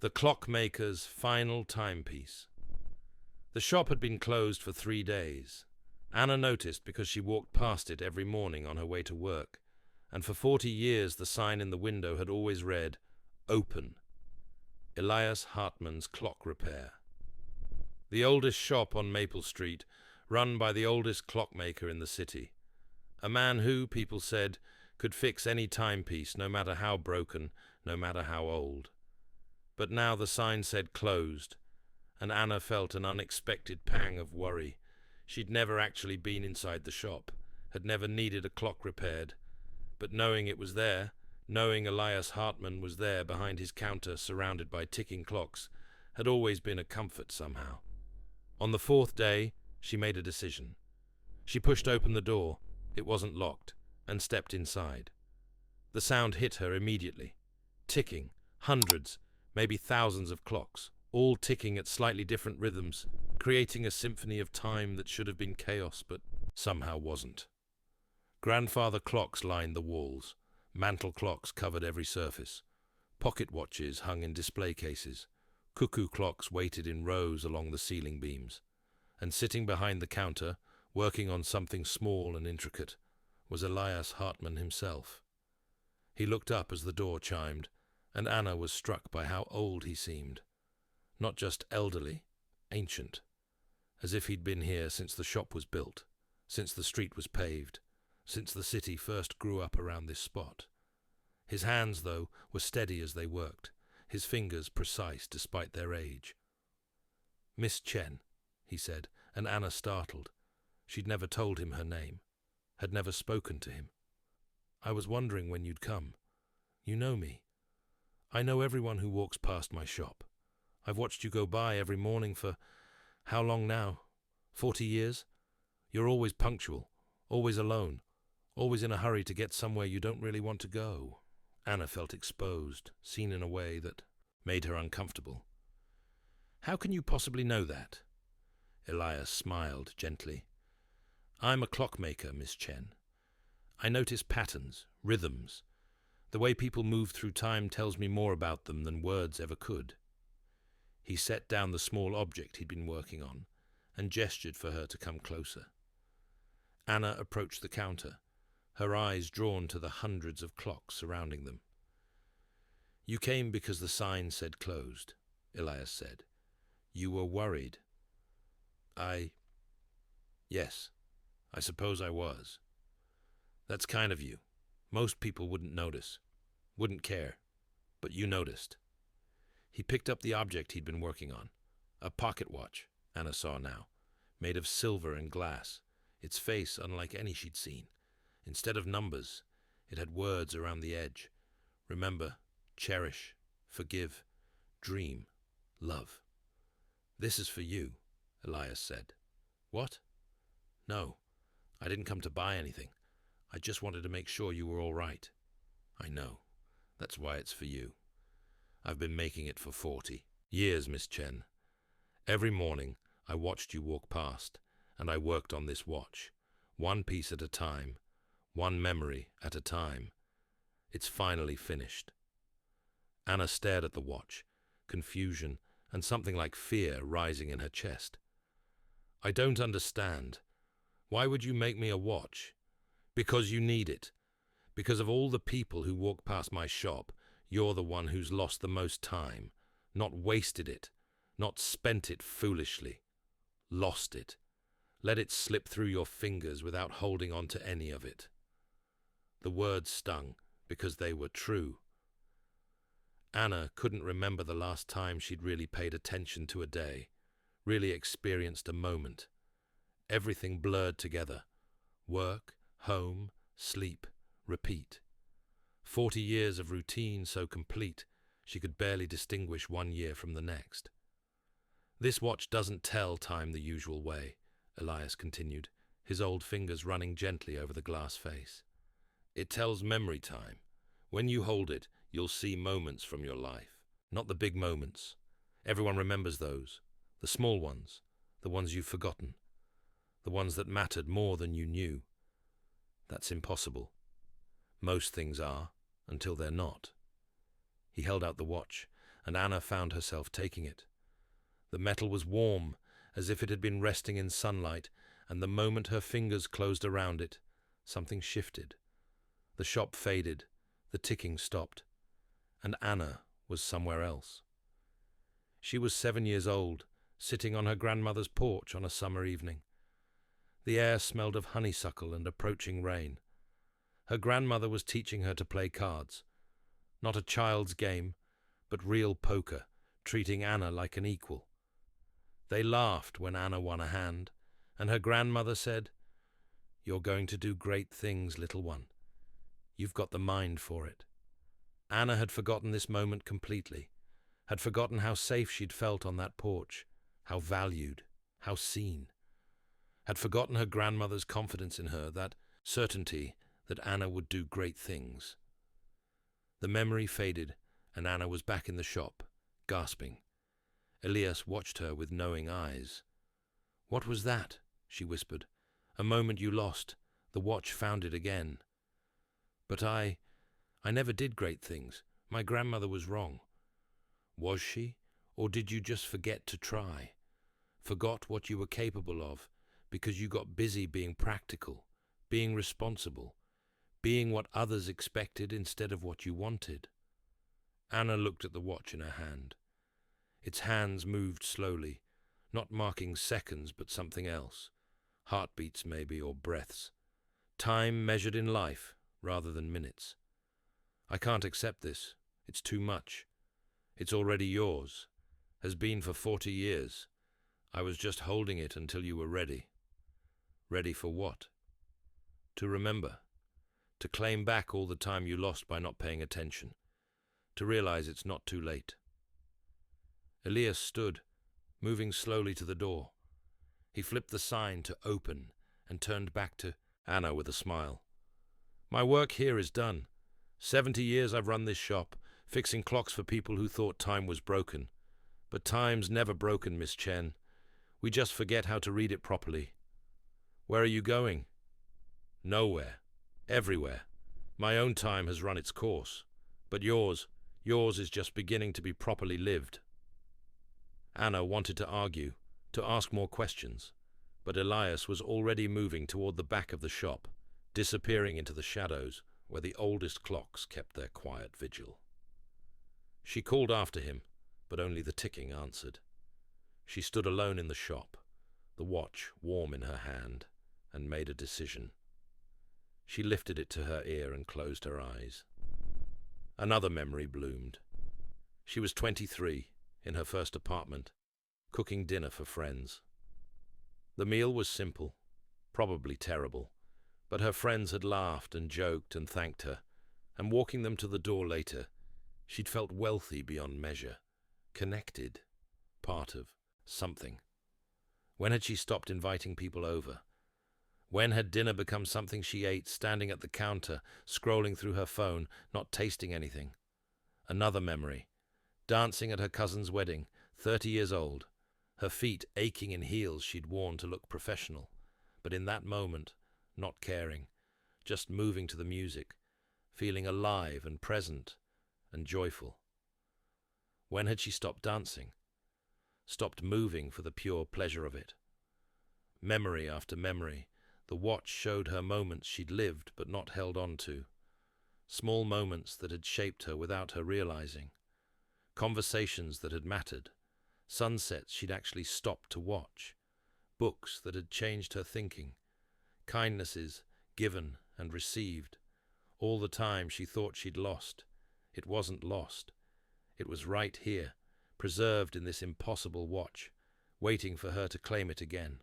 The Clockmaker's final timepiece. The shop had been closed for 3 days. Anna noticed because she walked past it every morning on her way to work, and for 40 years the sign in the window had always read, "Open. Elias Hartman's Clock Repair." The oldest shop on Maple Street, run by the oldest clockmaker in the city. A man who, people said, could fix any timepiece, no matter how broken, no matter how old. But now the sign said closed, and Anna felt an unexpected pang of worry. She'd never actually been inside the shop, had never needed a clock repaired, but knowing it was there, knowing Elias Hartman was there behind his counter surrounded by ticking clocks, had always been a comfort somehow. On the 4th day, she made a decision. She pushed open the door, it wasn't locked, and stepped inside. The sound hit her immediately. Ticking, hundreds, maybe thousands of clocks, all ticking at slightly different rhythms, creating a symphony of time that should have been chaos, but somehow wasn't. Grandfather clocks lined the walls, mantel clocks covered every surface, pocket watches hung in display cases, cuckoo clocks waited in rows along the ceiling beams, and sitting behind the counter, working on something small and intricate, was Elias Hartman himself. He looked up as the door chimed, and Anna was struck by how old he seemed. Not just elderly, ancient, as if he'd been here since the shop was built, since the street was paved, since the city first grew up around this spot. His hands, though, were steady as they worked, his fingers precise despite their age. "Miss Chen," he said, and Anna startled. She'd never told him her name, had never spoken to him. "I was wondering when you'd come. You know me. I know everyone who walks past my shop. I've watched you go by every morning for, how long now? 40 years? You're always punctual, always alone, always in a hurry to get somewhere you don't really want to go." Anna felt exposed, seen in a way that made her uncomfortable. "How can you possibly know that?" Elias smiled gently. "I'm a clockmaker, Miss Chen. I notice patterns, rhythms. The way people move through time tells me more about them than words ever could." He set down the small object he'd been working on and gestured for her to come closer. Anna approached the counter, her eyes drawn to the hundreds of clocks surrounding them. "You came because the sign said closed," Elias said. "You were worried." Yes, I suppose I was. That's kind of you. Most people wouldn't notice, wouldn't care, but you noticed." He picked up the object he'd been working on, a pocket watch, Anna saw now, made of silver and glass, its face unlike any she'd seen. Instead of numbers, it had words around the edge. Remember, cherish, forgive, dream, love. "This is for you," Elias said. "What?" "No, I didn't come to buy anything. I just wanted to make sure you were all right." "I know. That's why it's for you. I've been making it for 40 years, Miss Chen. Every morning I watched you walk past, and I worked on this watch, one piece at a time, one memory at a time. It's finally finished." Anna stared at the watch, confusion and something like fear rising in her chest. "I don't understand. Why would you make me a watch?" "Because you need it. Because of all the people who walk past my shop, you're the one who's lost the most time, not wasted it, not spent it foolishly. Lost it. Let it slip through your fingers without holding on to any of it." The words stung because they were true. Anna couldn't remember the last time she'd really paid attention to a day, really experienced a moment. Everything blurred together. Work, home, sleep, repeat. 40 years of routine so complete, she could barely distinguish one year from the next. "This watch doesn't tell time the usual way," Elias continued, his old fingers running gently over the glass face. "It tells memory time. When you hold it, you'll see moments from your life. Not the big moments. Everyone remembers those. The small ones. The ones you've forgotten. The ones that mattered more than you knew. That's impossible. Most things are, until they're not." He held out the watch, and Anna found herself taking it. The metal was warm, as if it had been resting in sunlight, and the moment her fingers closed around it, something shifted. The shop faded, the ticking stopped, and Anna was somewhere else. She was 7 years old, sitting on her grandmother's porch on a summer evening. The air smelled of honeysuckle and approaching rain. Her grandmother was teaching her to play cards. Not a child's game, but real poker, treating Anna like an equal. They laughed when Anna won a hand, and her grandmother said, "You're going to do great things, little one. You've got the mind for it." Anna had forgotten this moment completely, had forgotten how safe she'd felt on that porch, how valued, how seen. Had forgotten her grandmother's confidence in her, that certainty that Anna would do great things. The memory faded, and Anna was back in the shop, gasping. Elias watched her with knowing eyes. "What was that?" she whispered. "A moment you lost. The watch found it again." "But I never did great things. My grandmother was wrong." "Was she? Or did you just forget to try? Forgot what you were capable of, because you got busy being practical, being responsible, being what others expected instead of what you wanted?" Anna looked at the watch in her hand. Its hands moved slowly, not marking seconds but something else. Heartbeats maybe, or breaths. Time measured in life rather than minutes. "I can't accept this. It's too much. It's already yours. Has been for 40 years. I was just holding it until you were ready." "Ready for what?" "To remember. To claim back all the time you lost by not paying attention. To realize it's not too late." Elias stood, moving slowly to the door. He flipped the sign to "Open" and turned back to Anna with a smile. "My work here is done. 70 years I've run this shop, fixing clocks for people who thought time was broken. But time's never broken, Miss Chen. We just forget how to read it properly." "Where are you going?" "Nowhere. Everywhere. My own time has run its course. But yours is just beginning to be properly lived." Anna wanted to argue, to ask more questions, but Elias was already moving toward the back of the shop, disappearing into the shadows where the oldest clocks kept their quiet vigil. She called after him, but only the ticking answered. She stood alone in the shop, the watch warm in her hand, and made a decision. She lifted it to her ear and closed her eyes. Another memory bloomed. She was 23, in her first apartment, cooking dinner for friends. The meal was simple, probably terrible, but her friends had laughed and joked and thanked her, and walking them to the door later, she'd felt wealthy beyond measure, connected, part of something. When had she stopped inviting people over? When had dinner become something she ate standing at the counter, scrolling through her phone, not tasting anything? Another memory. Dancing at her cousin's wedding, 30 years old, her feet aching in heels she'd worn to look professional, but in that moment, not caring, just moving to the music, feeling alive and present and joyful. When had she stopped dancing? Stopped moving for the pure pleasure of it? Memory after memory, the watch showed her moments she'd lived but not held on to. Small moments that had shaped her without her realizing. Conversations that had mattered. Sunsets she'd actually stopped to watch. Books that had changed her thinking. Kindnesses given and received. All the time she thought she'd lost. It wasn't lost. It was right here, preserved in this impossible watch, waiting for her to claim it again.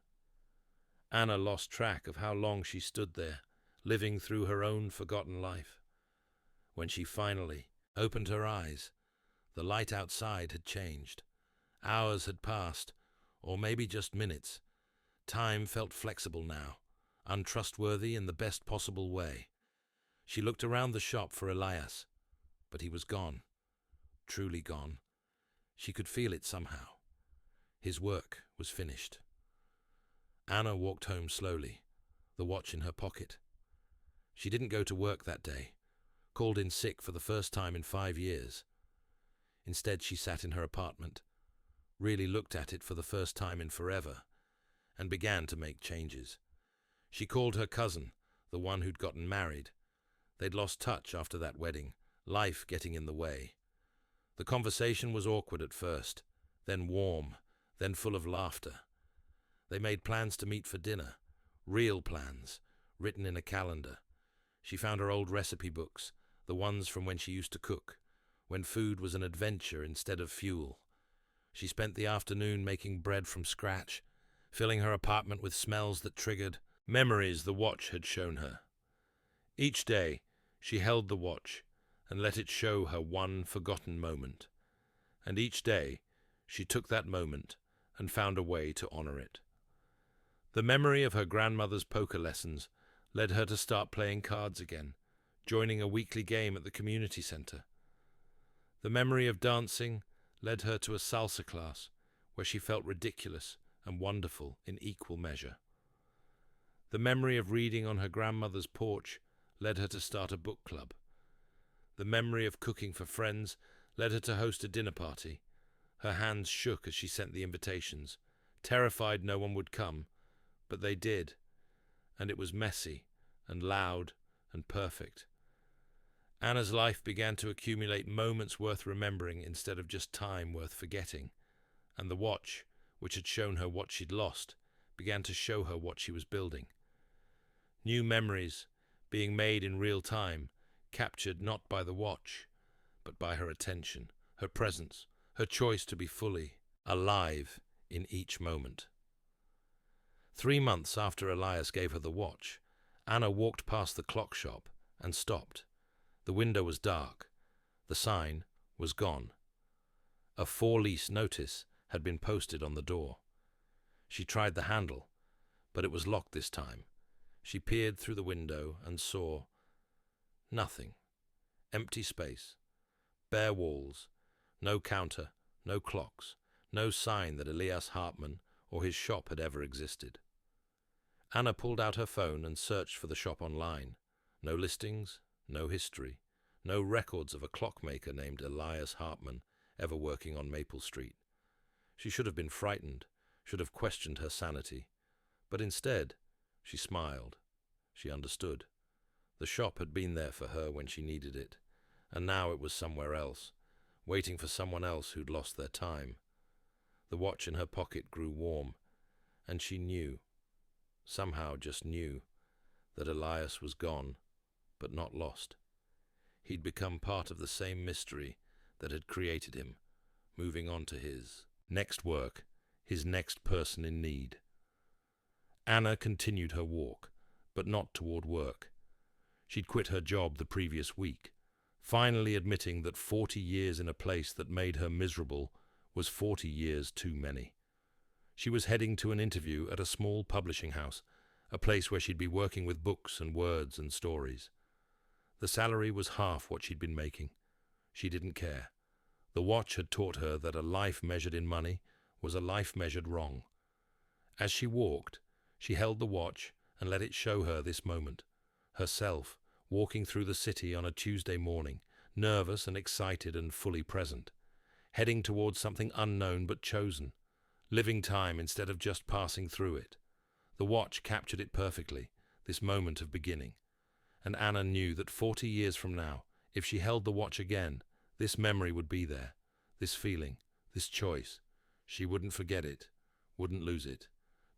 Anna lost track of how long she stood there, living through her own forgotten life. When she finally opened her eyes, the light outside had changed. Hours had passed, or maybe just minutes. Time felt flexible now, untrustworthy in the best possible way. She looked around the shop for Elias, but he was gone. Truly gone. She could feel it somehow. His work was finished. Anna walked home slowly, the watch in her pocket. She didn't go to work that day, called in sick for the first time in 5 years. Instead, she sat in her apartment, really looked at it for the first time in forever, and began to make changes. She called her cousin, the one who'd gotten married. They'd lost touch after that wedding, life getting in the way. The conversation was awkward at first, then warm, then full of laughter. They made plans to meet for dinner, real plans, written in a calendar. She found her old recipe books, the ones from when she used to cook, when food was an adventure instead of fuel. She spent the afternoon making bread from scratch, filling her apartment with smells that triggered memories the watch had shown her. Each day, she held the watch and let it show her one forgotten moment. And each day, she took that moment and found a way to honor it. The memory of her grandmother's poker lessons led her to start playing cards again, joining a weekly game at the community center. The memory of dancing led her to a salsa class where she felt ridiculous and wonderful in equal measure. The memory of reading on her grandmother's porch led her to start a book club. The memory of cooking for friends led her to host a dinner party. Her hands shook as she sent the invitations, terrified no one would come, but they did, and it was messy and loud and perfect. Anna's life began to accumulate moments worth remembering instead of just time worth forgetting, and the watch, which had shown her what she'd lost, began to show her what she was building. New memories, being made in real time, captured not by the watch, but by her attention, her presence, her choice to be fully alive in each moment. 3 months after Elias gave her the watch, Anna walked past the clock shop and stopped. The window was dark. The sign was gone. A for-lease notice had been posted on the door. She tried the handle, but it was locked this time. She peered through the window and saw nothing. Empty space. Bare walls. No counter. No clocks. No sign that Elias Hartman or his shop had ever existed. Anna pulled out her phone and searched for the shop online. No listings, no history, no records of a clockmaker named Elias Hartman ever working on Maple Street. She should have been frightened, should have questioned her sanity. But instead, she smiled. She understood. The shop had been there for her when she needed it, and now it was somewhere else, waiting for someone else who'd lost their time. The watch in her pocket grew warm, and she knew, somehow just knew, that Elias was gone, but not lost. He'd become part of the same mystery that had created him, moving on to his next work, his next person in need. Anna continued her walk, but not toward work. She'd quit her job the previous week, finally admitting that 40 years in a place that made her miserable was 40 years too many. She was heading to an interview at a small publishing house, a place where she'd be working with books and words and stories. The salary was half what she'd been making. She didn't care. The watch had taught her that a life measured in money was a life measured wrong. As she walked, she held the watch and let it show her this moment, herself walking through the city on a Tuesday morning, nervous and excited and fully present, heading towards something unknown but chosen, living time instead of just passing through it. The watch captured it perfectly, this moment of beginning. And Anna knew that 40 years from now, if she held the watch again, this memory would be there, this feeling, this choice. She wouldn't forget it, wouldn't lose it,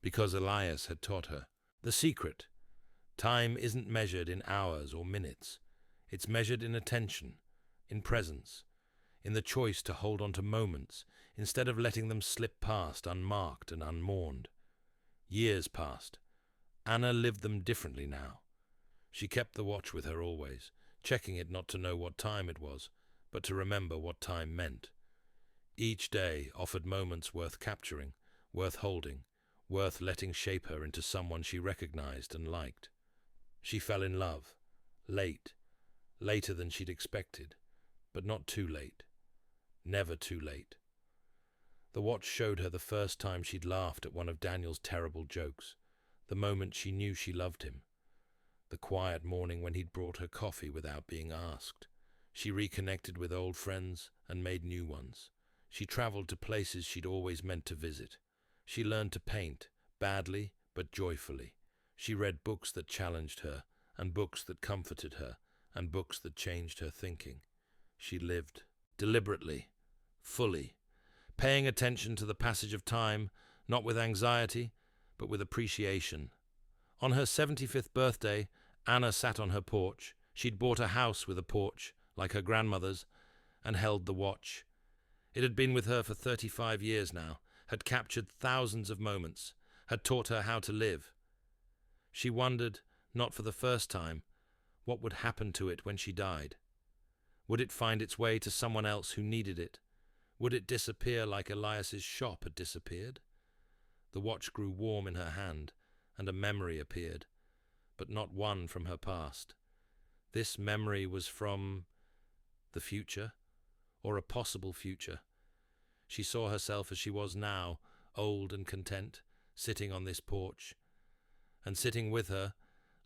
because Elias had taught her. The secret. Time isn't measured in hours or minutes. It's measured in attention, in presence, in the choice to hold on to moments instead of letting them slip past unmarked and unmourned. Years passed. Anna lived them differently now. She kept the watch with her always, checking it not to know what time it was, but to remember what time meant. Each day offered moments worth capturing, worth holding, worth letting shape her into someone she recognized and liked. She fell in love, late, later than she'd expected, but not too late. Never too late. The watch showed her the first time she'd laughed at one of Daniel's terrible jokes, the moment she knew she loved him. The quiet morning when he'd brought her coffee without being asked. She reconnected with old friends and made new ones. She traveled to places she'd always meant to visit. She learned to paint, badly but joyfully. She read books that challenged her, and books that comforted her, and books that changed her thinking. She lived deliberately, fully, paying attention to the passage of time, not with anxiety, but with appreciation. On her 75th birthday, Anna sat on her porch. She'd bought a house with a porch, like her grandmother's, and held the watch. It had been with her for 35 years now, had captured thousands of moments, had taught her how to live. She wondered, not for the first time, what would happen to it when she died. Would it find its way to someone else who needed it? Would it disappear like Elias's shop had disappeared? The watch grew warm in her hand, and a memory appeared, but not one from her past. This memory was from the future, or a possible future. She saw herself as she was now, old and content, sitting on this porch. And sitting with her,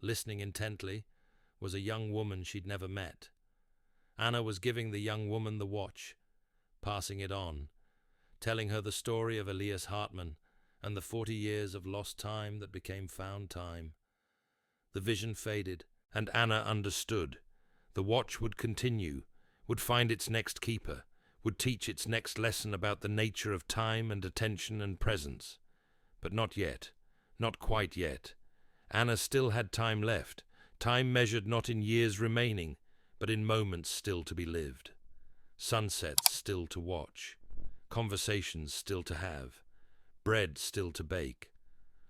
listening intently, was a young woman she'd never met. Anna was giving the young woman the watch, passing it on, telling her the story of Elias Hartmann and the 40 years of lost time that became found time. The vision faded, and Anna understood. The watch would continue, would find its next keeper, would teach its next lesson about the nature of time and attention and presence. But not yet, not quite yet. Anna still had time left, time measured not in years remaining, but in moments still to be lived. Sunsets still to watch, conversations still to have, bread still to bake,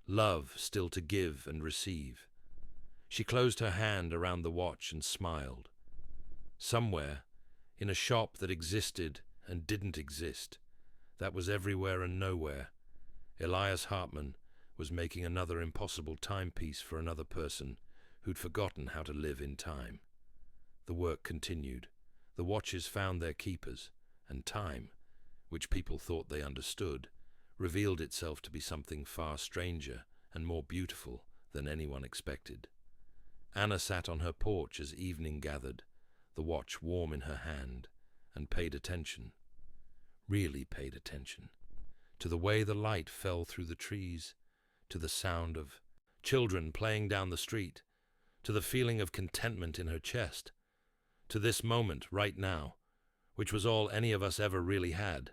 love still to give and receive. She closed her hand around the watch and smiled. Somewhere, in a shop that existed and didn't exist, that was everywhere and nowhere, Elias Hartmann was making another impossible timepiece for another person who'd forgotten how to live in time. The work continued. The watches found their keepers, and time, which people thought they understood, revealed itself to be something far stranger and more beautiful than anyone expected. Anna sat on her porch as evening gathered, the watch warm in her hand, and paid attention, really paid attention, to the way the light fell through the trees, to the sound of children playing down the street, to the feeling of contentment in her chest, to this moment right now, which was all any of us ever really had.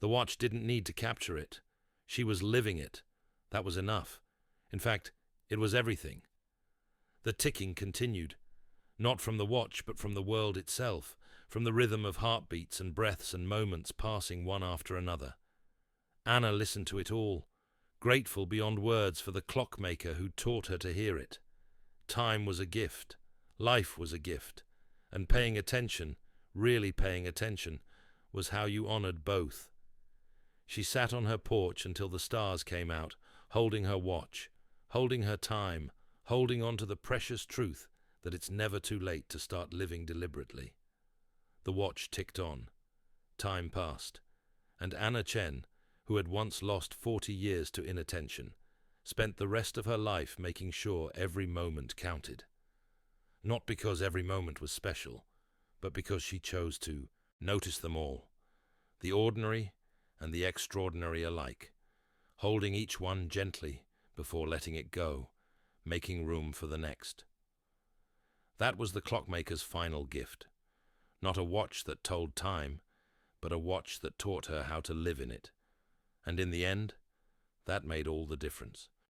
The watch didn't need to capture it. She was living it. That was enough. In fact, it was everything. The ticking continued, not from the watch but from the world itself, from the rhythm of heartbeats and breaths and moments passing one after another. Anna listened to it all, grateful beyond words for the clockmaker who taught her to hear it. Time was a gift. Life was a gift. And paying attention, really paying attention, was how you honored both. She sat on her porch until the stars came out, holding her watch, holding her time, holding on to the precious truth that it's never too late to start living deliberately. The watch ticked on. Time passed. And Anna Chen, who had once lost 40 years to inattention, spent the rest of her life making sure every moment counted. Not because every moment was special, but because she chose to notice them all, the ordinary and the extraordinary alike, holding each one gently before letting it go, making room for the next. That was the clockmaker's final gift. Not a watch that told time, but a watch that taught her how to live in it. And in the end, that made all the difference.